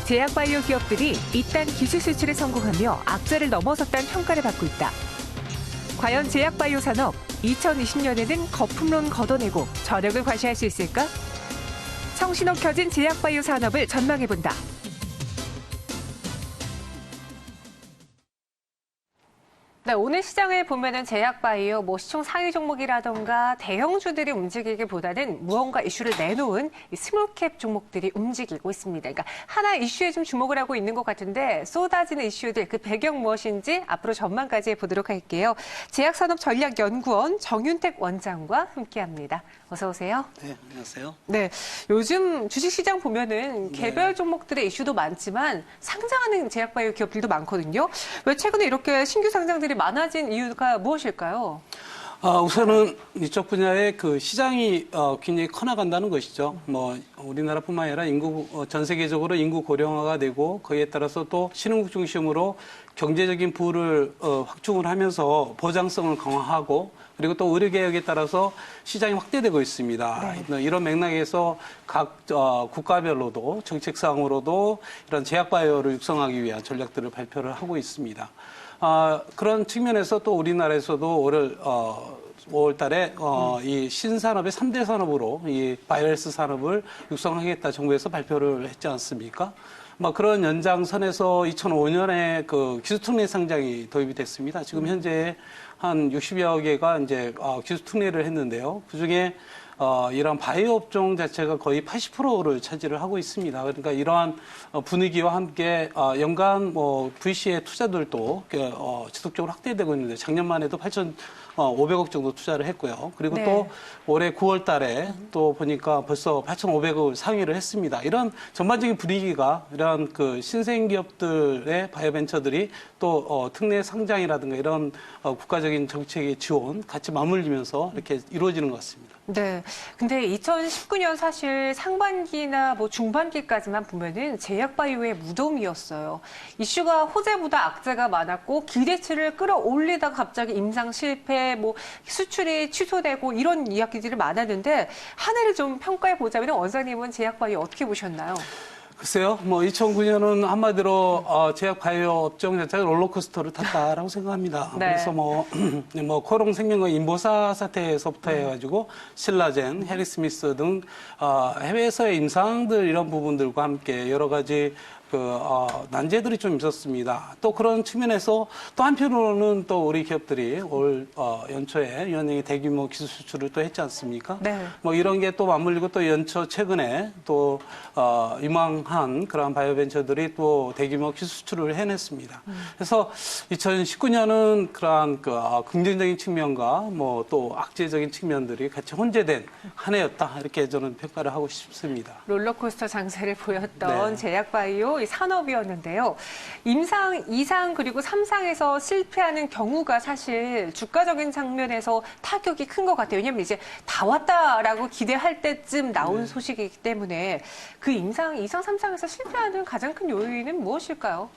제약바이오 기업들이 잇단 기술 수출에 성공하며 악재를 넘어섰다는 평가를 받고 있다. 과연 제약바이오 산업 2020년에는 거품론 걷어내고 저력을 과시할 수 있을까? 성신호 켜진 제약바이오 산업을 전망해본다. 네, 오늘 시장을 보면은 제약바이오, 시총 상위 종목이라던가 대형주들이 움직이기보다는 무언가 이슈를 내놓은 이 스몰캡 종목들이 움직이고 있습니다. 그러니까 하나 이슈에 좀 주목을 하고 있는 것 같은데 쏟아지는 이슈들, 그 배경 무엇인지 앞으로 전망까지 해보도록 할게요. 제약산업전략연구원 정윤택 원장과 함께합니다. 어서 오세요. 네, 안녕하세요. 네, 요즘 주식시장 보면은 개별 종목들의 이슈도 많지만 상장하는 제약바이오 기업들도 많거든요. 왜 최근에 이렇게 신규 상장들이 많아진 이유가 무엇일까요? 우선은 이쪽 분야의 그 시장이 굉장히 커나간다는 것이죠. 우리나라뿐만 아니라 전 세계적으로 인구 고령화가 되고 거기에 따라서 또 신흥국 중심으로 경제적인 부를 확충을 하면서 보장성을 강화하고 그리고 또 의료개혁에 따라서 시장이 확대되고 있습니다. 네. 이런 맥락에서 각 국가별로도 정책상으로도 이런 제약바이오를 육성하기 위한 전략들을 발표를 하고 있습니다. 그런 측면에서 또 우리나라에서도 올 5월 달에 이 신산업의 3대 산업으로 이 바이오헬스 산업을 육성하겠다 정부에서 발표를 했지 않습니까? 그런 연장선에서 2005년에 그 기술특례 상장이 도입이 됐습니다. 지금 현재 한 60여 개가 이제 기술특례를 했는데요. 그중에 이런 바이오 업종 자체가 거의 80%를 차지를 하고 있습니다. 그러니까 이러한 분위기와 함께 연간 VC의 투자들도 지속적으로 확대되고 있는데 작년만 해도 8,500억 정도 투자를 했고요. 그리고 또 올해 9월 달에 또 보니까 벌써 8,500억을 상회를 했습니다. 이런 전반적인 분위기가 이런 그 신생 기업들의 바이오벤처들이 또 특례 상장이라든가 이런 국가적인 정책의 지원 같이 맞물리면서 이렇게 이루어지는 것 같습니다. 네. 근데 2019년 사실 상반기나 중반기까지만 보면은 제약바이오의 무덤이었어요. 이슈가 호재보다 악재가 많았고 기대치를 끌어올리다가 갑자기 임상 실패, 수출이 취소되고 이런 이야기들이 많았는데 한 해를 좀 평가해 보자면 원장님은 제약바이오 어떻게 보셨나요? 글쎄요, 2009년은 한마디로 제약바이오 업종 자체가 롤러코스터를 탔다라고 생각합니다. 네. 그래서 코롱생명과 인보사 사태에서부터 해가지고 신라젠, 해리스미스 등 해외에서의 임상들 이런 부분들과 함께 여러 가지 난제들이 좀 있었습니다. 또 그런 측면에서 또 한편으로는 또 우리 기업들이 올 연초에 연행의 대규모 기술 수출을 또 했지 않습니까? 네. 이런 게 또 맞물리고 또 연초 최근에 또 유망한 그런 바이오벤처들이 또 대규모 기술 수출을 해냈습니다. 그래서 2019년은 그러한 긍정적인 측면과 또 악재적인 측면들이 같이 혼재된 한 해였다 이렇게 저는 평가를 하고 싶습니다. 롤러코스터 장세를 보였던 제약바이오 이 산업이었는데요. 임상 2상 그리고 3상에서 실패하는 경우가 사실 주가적인 장면에서 타격이 큰 것 같아요. 왜냐하면 이제 다 왔다라고 기대할 때쯤 나온 소식이기 때문에 그 임상 2상, 3상에서 실패하는 가장 큰 요인은 무엇일까요?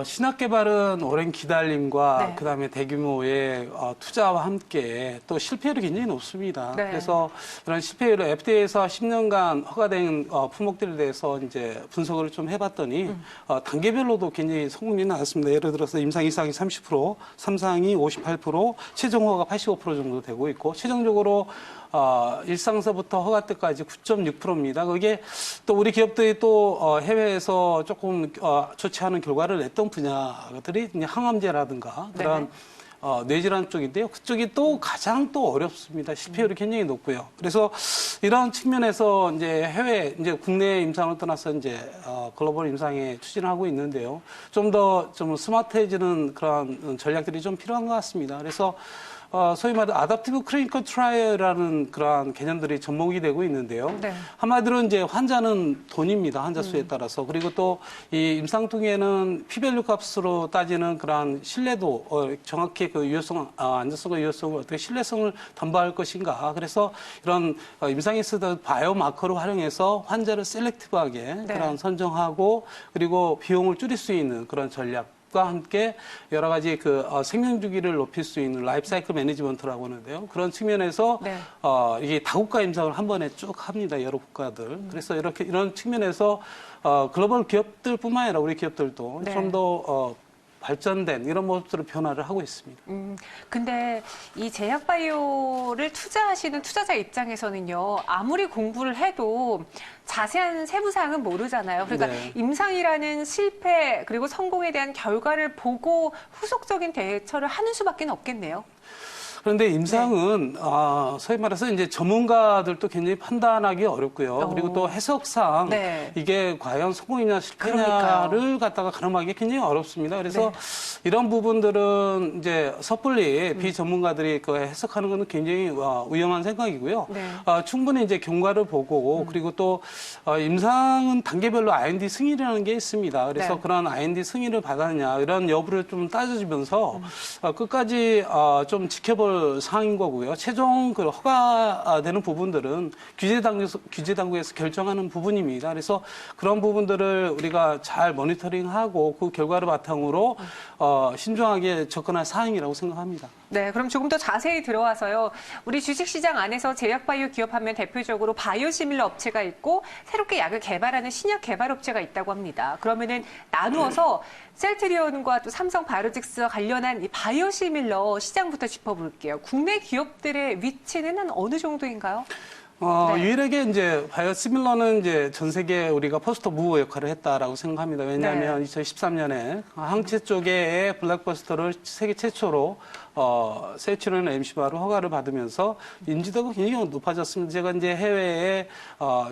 신약개발은 오랜 기다림과 그다음에 대규모의 투자와 함께 또 실패율이 굉장히 높습니다. 그래서 이런 실패율을 FDA에서 10년간 허가된 품목들에 대해서 이제 분석을 좀 해봤더니 단계별로도 굉장히 성공률이 나왔습니다. 예를 들어서 임상 2상이 30%, 3상이 58%, 최종 허가가 85% 정도 되고 있고 최종적으로 1상서부터 허가 때까지 9.6%입니다. 그게 또 우리 기업들이 또 해외에서 조금 좋지 않은 결과를 냈던 분야들이 항암제라든가 그런 뇌질환 쪽인데요. 그쪽이 또 가장 또 어렵습니다. 실패율이 굉장히 높고요. 그래서 이런 측면에서 이제 국내 임상을 떠나서 이제 글로벌 임상에 추진을 하고 있는데요. 좀 더 스마트해지는 그런 전략들이 좀 필요한 것 같습니다. 그래서 소위 말하는 아답티브 클리니컬 트라이얼이라는 그러한 개념들이 접목이 되고 있는데요. 한마디로 이제 환자는 돈입니다. 환자 수에 따라서. 그리고 또 이 임상통에는 피밸류 값으로 따지는 그러한 신뢰도, 정확히 그 유효성, 안전성과 유효성을 어떻게 신뢰성을 담보할 것인가. 그래서 이런 임상에 쓰던 바이오마커를 활용해서 환자를 셀렉티브하게 그런 선정하고 그리고 비용을 줄일 수 있는 그런 전략. 리더십과 함께 여러 가지 그 생명 주기를 높일 수 있는 라이프 사이클 매니지먼트라고 하는데요. 그런 측면에서 네. 이게 다국가 임상을 한 번에 쭉 합니다. 여러 국가들. 그래서 이런 측면에서 글로벌 기업들뿐만 아니라 우리 기업들도 네. 좀 더 발전된 이런 모습으로 변화를 하고 있습니다. 근데 이 제약바이오를 투자하시는 투자자 입장에서는요, 아무리 공부를 해도 자세한 세부 사항은 모르잖아요. 그러니까 네. 임상이라는 실패 그리고 성공에 대한 결과를 보고 후속적인 대처를 하는 수밖에 없겠네요. 그런데 임상은 소위 말해서 이제 전문가들도 굉장히 판단하기 어렵고요. 그리고 또 해석상 네. 이게 과연 성공이냐 그러니까요. 실패냐를 갖다가 가늠하기 굉장히 어렵습니다. 그래서 네. 이런 부분들은 이제 섣불리 비전문가들이 그 해석하는 것은 굉장히 위험한 생각이고요. 네. 충분히 이제 경과를 보고 그리고 또 임상은 단계별로 IND 승인이라는 게 있습니다. 그래서 네. 그런 IND 승인을 받았냐 이런 여부를 좀 따져주면서 끝까지 좀 지켜볼 사항인 거고요. 최종 그 허가되는 부분들은 규제 당국에서 결정하는 부분입니다. 그래서 그런 부분들을 우리가 잘 모니터링하고 그 결과를 바탕으로 신중하게 접근할 사항이라고 생각합니다. 네, 그럼 조금 더 자세히 들어와서요. 우리 주식시장 안에서 제약바이오 기업하면 대표적으로 바이오시밀러 업체가 있고 새롭게 약을 개발하는 신약 개발 업체가 있다고 합니다. 그러면은 나누어서 셀트리온과 또 삼성 바이오로직스와 관련한 이 바이오시밀러 시장부터 짚어볼게요. 국내 기업들의 위치는 어느 정도인가요? 네. 유일하게 이제 바이오시밀러는 이제 전 세계 우리가 포스터 무브 역할을 했다라고 생각합니다. 왜냐하면 2013년에 항체 쪽의 블록버스터를 세계 최초로 셀트리온 MC바로 허가를 받으면서 인지도가 굉장히 높아졌습니다. 제가 이제 해외에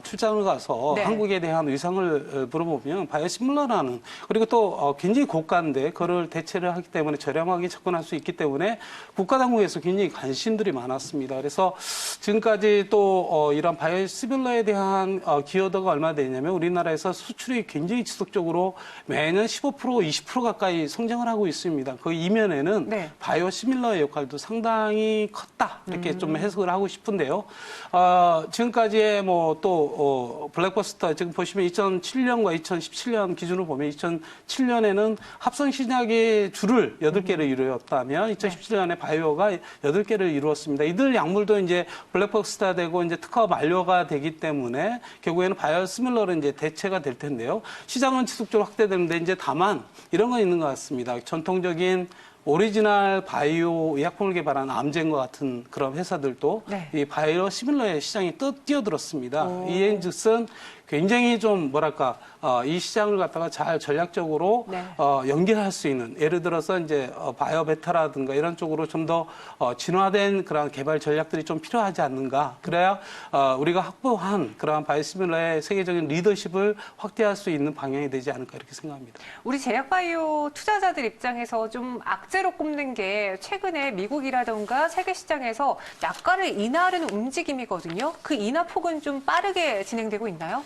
출장을 가서 네. 한국에 대한 의상을 물어보면 바이오시밀러라는 그리고 또 굉장히 고가인데 그걸 대체를 하기 때문에 저렴하게 접근할 수 있기 때문에 국가 당국에서 굉장히 관심들이 많았습니다. 그래서 지금까지 또 이런 바이오시밀러에 대한 기여도가 얼마나 되냐면 우리나라에서 수출이 굉장히 지속적으로 매년 15% 20% 가까이 성장을 하고 있습니다. 그 이면에는 네. 바이오시밀러의 역할도 상당히 컸다 이렇게 좀 해석을 하고 싶은데요. 지금까지의 뭐 또 블록버스터 지금 보시면 2007년과 2017년 기준으로 보면 2007년에는 합성 신약의 줄을 8개를 이루었다면 2017년에 바이오가 8개를 이루었습니다. 이들 약물도 이제 블록버스터 되고 이제 특허 만료가 되기 때문에 결국에는 바이오시밀러로 이제 대체가 될 텐데요. 시장은 지속적으로 확대되는데 이제 다만 이런 건 있는 것 같습니다. 전통적인 오리지널 바이오 의약품을 개발한 암젠과 같은 그런 회사들도 네. 이 바이오시밀러의 시장에 뛰어들었습니다. 이엔즉슨 굉장히 좀 뭐랄까 이 시장을 갖다가 잘 전략적으로 네. 연결할 수 있는 예를 들어서 이제 바이오베타라든가 이런 쪽으로 좀 더 진화된 그런 개발 전략들이 좀 필요하지 않는가. 그래야 우리가 확보한 그러한 바이오시밀러의 세계적인 리더십을 확대할 수 있는 방향이 되지 않을까 이렇게 생각합니다. 우리 제약바이오 투자자들 입장에서 좀 악재로 꼽는 게 최근에 미국이라던가 세계 시장에서 약가를 인하하려는 움직임이거든요. 그 인하 폭은 좀 빠르게 진행되고 있나요?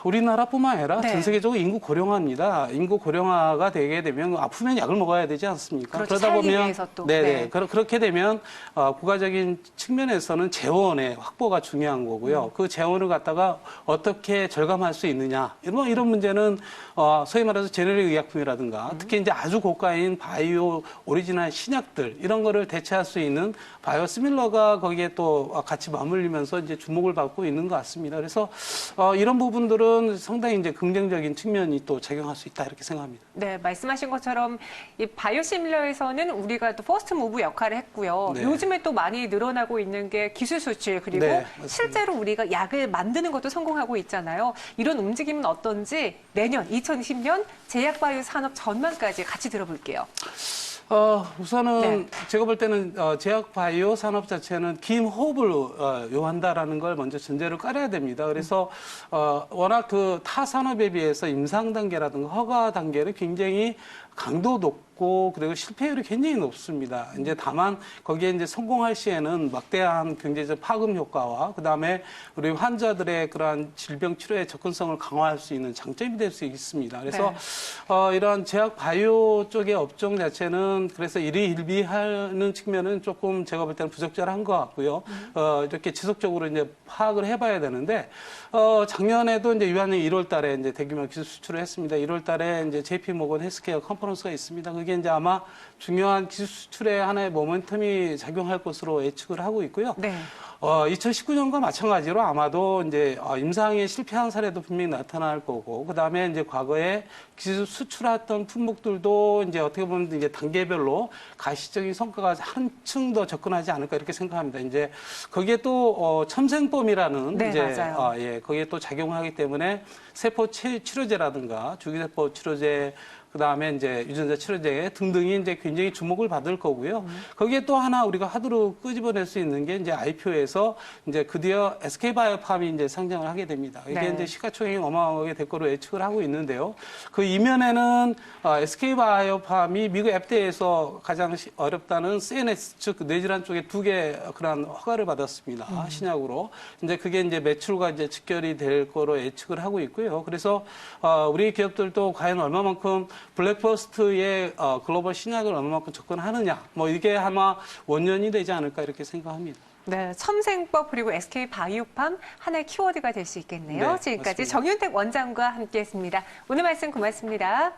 우리나라뿐만 아니라 네. 전 세계적으로 인구 고령화입니다. 인구 고령화가 되게 되면 아프면 약을 먹어야 되지 않습니까? 그렇죠. 그러다 살기 보면 위해서 또. 네네. 네. 그렇게 되면 국가적인 측면에서는 재원의 확보가 중요한 거고요. 그 재원을 갖다가 어떻게 절감할 수 있느냐 이런 문제는 소위 말해서 제네릭 의약품이라든가 특히 이제 아주 고가인 바이오 오리지널 신약들 이런 거를 대체할 수 있는 바이오시밀러가 거기에 또 같이 맞물리면서 이제 주목을 받고 있는 것 같습니다. 그래서 이런 부분들은 상당히 이제 긍정적인 측면이 또 작용할 수 있다 이렇게 생각합니다. 네, 말씀하신 것처럼 이 바이오시밀러에서는 우리가 또 퍼스트 무브 역할을 했고요. 네. 요즘에 또 많이 늘어나고 있는 게 기술 수출 그리고 네, 맞습니다. 실제로 우리가 약을 만드는 것도 성공하고 있잖아요. 이런 움직임은 어떤지 내년 2020년 제약바이오 산업 전망까지 같이 들어볼게요. 우선은 네. 제가 볼 때는 제약 바이오 산업 자체는 긴 호흡을 요한다라는 걸 먼저 전제를 깔아야 됩니다. 그래서 워낙 그 타 산업에 비해서 임상 단계라든가 허가 단계는 굉장히 강도 높고 높고 그리고 실패율이 굉장히 높습니다. 이제 다만 거기에 이제 성공할 시에는 막대한 경제적 파급 효과와 그다음에 우리 환자들의 그러한 질병 치료의 접근성을 강화할 수 있는 장점이 될 수 있습니다. 그래서 이런 제약 바이오 쪽의 업종 자체는 그래서 일희일비하는 측면은 조금 제가 볼 때는 부적절한 것 같고요. 이렇게 지속적으로 이제 파악을 해봐야 되는데 작년에도 이제 유한히 1월 달에 이제 대규모 기술 수출을 했습니다. 1월 달에 이제 JP 모건 헬스케어 컨퍼런스가 있습니다. 그게 이제 아마 중요한 기술 수출의 하나의 모멘텀이 작용할 것으로 예측을 하고 있고요. 네. 2019년과 마찬가지로 아마도 이제 임상에 실패한 사례도 분명히 나타날 거고, 그 다음에 이제 과거에 기술 수출했던 품목들도 이제 어떻게 보면 이제 단계별로 가시적인 성과가 한층 더 접근하지 않을까 이렇게 생각합니다. 이제 거기에 또 첨생범이라는 네, 이제 맞아요. 거기에 또 작용하기 때문에 세포 치료제라든가 주기세포 치료제 그다음에 이제 유전자 치료제 등등이 이제 굉장히 주목을 받을 거고요. 거기에 또 하나 우리가 하드로 끄집어낼 수 있는 게 이제 IPO에서 이제 드디어 SK바이오팜이 이제 상장을 하게 됩니다. 이게 네. 이제 시가총액이 어마어마하게 될 거로 예측을 하고 있는데요. 그 이면에는 SK바이오팜이 미국 FDA에서 가장 어렵다는 CNS 즉 뇌질환 쪽에 2개 그런 허가를 받았습니다. 신약으로. 이제 그게 이제 매출과 이제 직결이 될 거로 예측을 하고 있고요. 그래서 우리 기업들도 과연 얼마만큼 블랙버스트의 글로벌 신약을 얼마만큼 접근하느냐, 뭐 이게 아마 원년이 되지 않을까 이렇게 생각합니다. 네, 첨생법 그리고 SK 바이오팜 하나의 키워드가 될 수 있겠네요. 네, 지금까지 맞습니다. 정윤택 원장과 함께했습니다. 오늘 말씀 고맙습니다.